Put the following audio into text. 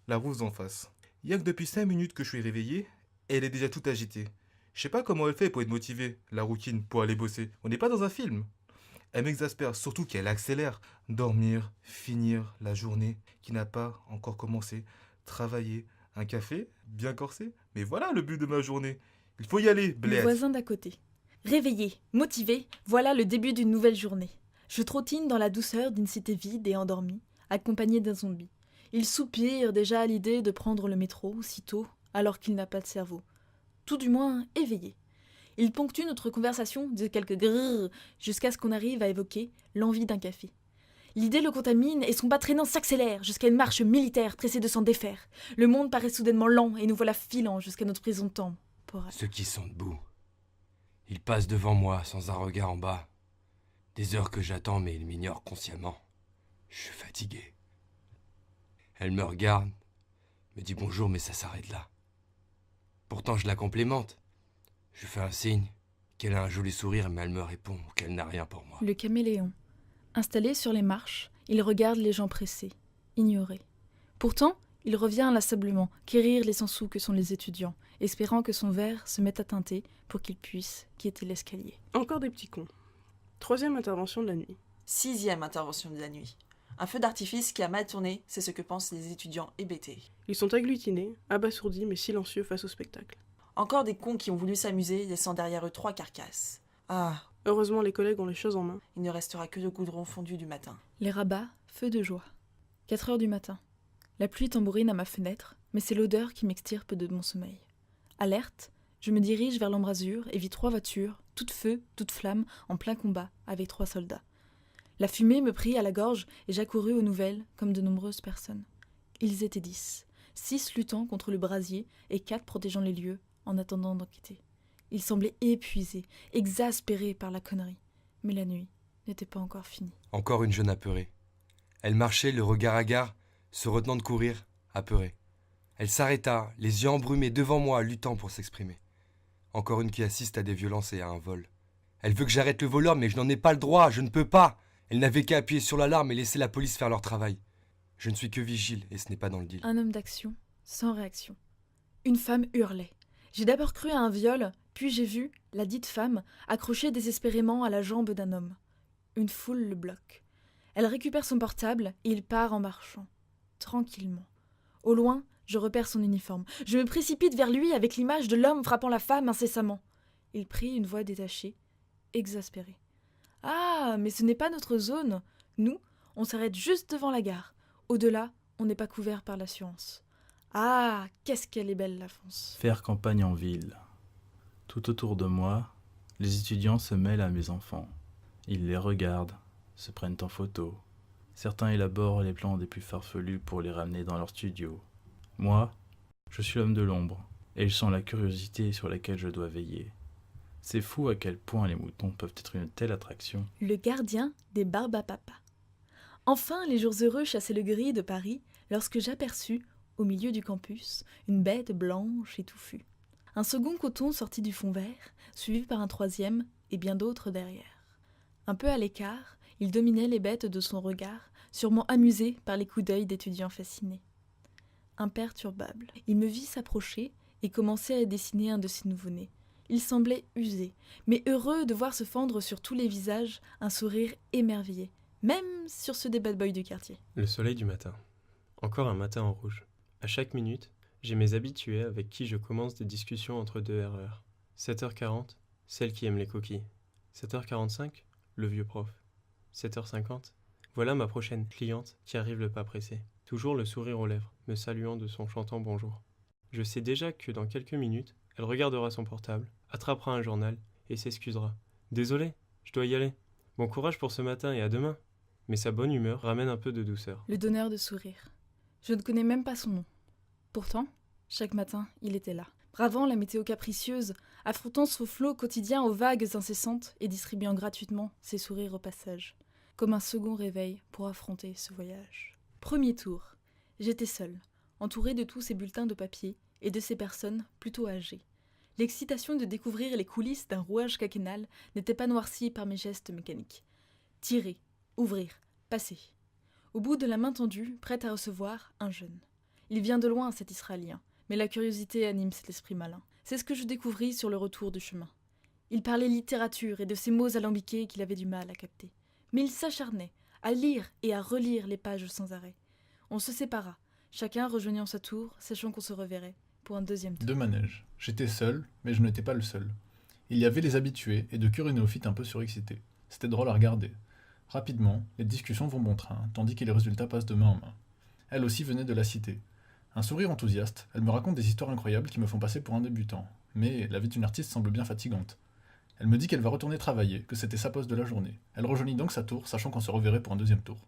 la rose en face. Il y a que depuis 5 minutes que je suis réveillé, et elle est déjà toute agitée. Je sais pas comment elle fait pour être motivée, la rouquine, pour aller bosser. On n'est pas dans un film. Elle m'exaspère, surtout qu'elle accélère. Dormir, finir la journée qui n'a pas encore commencé. Travailler, un café, bien corsé. Mais voilà le but de ma journée. Il faut y aller, Le bled. voisin d'à côté. Réveillé, motivé, voilà le début d'une nouvelle journée. Je trottine dans la douceur d'une cité vide et endormie, accompagné d'un zombie. Il soupire déjà à l'idée de prendre le métro sitôt, alors qu'il n'a pas de cerveau. Tout du moins éveillé. Il ponctue notre conversation de quelques grrrr jusqu'à ce qu'on arrive à évoquer l'envie d'un café. L'idée le contamine et son pas traînant s'accélère jusqu'à une marche militaire pressée de s'en défaire. Le monde paraît soudainement lent et nous voilà filant jusqu'à notre prison temporelle. Ceux qui sont debout. Ils passent devant moi sans un regard en bas. Des heures que j'attends mais ils m'ignorent consciemment. Je suis fatigué. Elle me regarde, me dit bonjour mais ça s'arrête là. Pourtant je la complimente. Je fais un signe, qu'elle a un joli sourire mais elle me répond qu'elle n'a rien pour moi. Le caméléon. Installé sur les marches, il regarde les gens pressés, ignorés. Pourtant, il revient inlassablement, quérir les sans-sous que sont les étudiants, espérant que son verre se mette à teinter pour qu'il puisse quitter l'escalier. Encore des petits cons. Troisième intervention de la nuit. 6e intervention de la nuit. Un feu d'artifice qui a mal tourné, c'est ce que pensent les étudiants hébétés. Ils sont agglutinés, abasourdis mais silencieux face au spectacle. Encore des cons qui ont voulu s'amuser, laissant derrière eux 3 carcasses. Ah, Heureusement, les collègues ont les choses en main. il ne restera que le goudron fondu du matin. Les rabats, feu de joie. 4 heures du matin. La pluie tambourine à ma fenêtre, mais c'est l'odeur qui m'extirpe de mon sommeil. Alerte, je me dirige vers l'embrasure et vis 3 voitures, toutes feu, toutes flammes, en plein combat, avec 3 soldats. La fumée me prit à la gorge et j'accourus aux nouvelles, comme de nombreuses personnes. Ils étaient 10. 6 luttant contre le brasier et 4 protégeant les lieux, en attendant d'enquêter. Ils semblaient épuisés, exaspérés par la connerie. Mais la nuit n'était pas encore finie. Encore une jeune apeurée. Elle marchait, le regard hagard, se retenant de courir, apeurée. Elle s'arrêta, les yeux embrumés devant moi, luttant pour s'exprimer. Encore une qui assiste à des violences et à un vol. Elle veut que j'arrête le voleur, mais je n'en ai pas le droit, je ne peux pas. Elle n'avait qu'à appuyer sur l'alarme et laisser la police faire leur travail. Je ne suis que vigile et ce n'est pas dans le deal. Un homme d'action, sans réaction. Une femme hurlait. J'ai d'abord cru à un viol, puis j'ai vu, la dite femme, accrochée désespérément à la jambe d'un homme. Une foule le bloque. Elle récupère son portable et il part en marchant. Tranquillement. Au loin, je repère son uniforme. Je me précipite vers lui avec l'image de l'homme frappant la femme incessamment. Il prit une voix détachée, exaspérée. « Ah, mais ce n'est pas notre zone. Nous, on s'arrête juste devant la gare. Au-delà, on n'est pas couvert par l'assurance. Ah, qu'est-ce qu'elle est belle, la France. » Faire campagne en ville. Tout autour de moi, les étudiants se mêlent à mes enfants. Ils les regardent, se prennent en photo. Certains élaborent les plans des plus farfelus pour les ramener dans leur studio. Moi, je suis l'homme de l'ombre, et ils sont la curiosité sur laquelle je dois veiller. C'est fou à quel point les moutons peuvent être une telle attraction. Le gardien des barbes à papa. Enfin, les jours heureux chassaient le gris de Paris lorsque j'aperçus, au milieu du campus, une bête blanche et touffue. Un second coton sortit du fond vert, suivi par un troisième et bien d'autres derrière. Un peu à l'écart, il dominait les bêtes de son regard, sûrement amusé par les coups d'œil d'étudiants fascinés. Imperturbable, il me vit s'approcher et commençait à dessiner un de ses nouveau-nés. Il semblait usé, mais heureux de voir se fendre sur tous les visages un sourire émerveillé, même sur ceux des bad boys du quartier. Le soleil du matin. Encore un matin en rouge. À chaque minute, j'ai mes habitués avec qui je commence des discussions entre 2 erreurs. 7h40, celle qui aime les coquilles. 7h45, le vieux prof. 7h50, voilà ma prochaine cliente qui arrive le pas pressé. Toujours le sourire aux lèvres, me saluant de son chantant bonjour. Je sais déjà que dans quelques minutes, elle regardera son portable, attrapera un journal et s'excusera. Désolé, je dois y aller. Bon courage pour ce matin et à demain. Mais sa bonne humeur ramène un peu de douceur. Le donneur de sourire. Je ne connais même pas son nom. Pourtant, chaque matin, il était là, bravant la météo capricieuse, affrontant son flot quotidien aux vagues incessantes et distribuant gratuitement ses sourires au passage, comme un second réveil pour affronter ce voyage. Premier tour. J'étais seule, entourée de tous ces bulletins de papier et de ces personnes plutôt âgées. L'excitation de découvrir les coulisses d'un rouage quinquennal n'était pas noircie par mes gestes mécaniques. Tirer, ouvrir, passer. Au bout de la main tendue, prête à recevoir, un jeune. Il vient de loin, cet Israélien, mais la curiosité anime cet esprit malin. C'est ce que je découvris sur le retour du chemin. Il parlait littérature et de ces mots alambiqués qu'il avait du mal à capter. Mais il s'acharnait à lire et à relire les pages sans arrêt. On se sépara, chacun rejoignant sa tour, sachant qu'on se reverrait pour un deuxième tour. Deux manèges. J'étais seul, mais je n'étais pas le seul. Il y avait les habitués et de curieux néophytes un peu surexcités. C'était drôle à regarder. Rapidement, les discussions vont bon train, tandis que les résultats passent de main en main. Elle aussi venait de la cité. Un sourire enthousiaste, elle me raconte des histoires incroyables qui me font passer pour un débutant. Mais la vie d'une artiste semble bien fatigante. Elle me dit qu'elle va retourner travailler, que c'était sa pause de la journée. Elle rejoignit donc sa tour, sachant qu'on se reverrait pour un deuxième tour.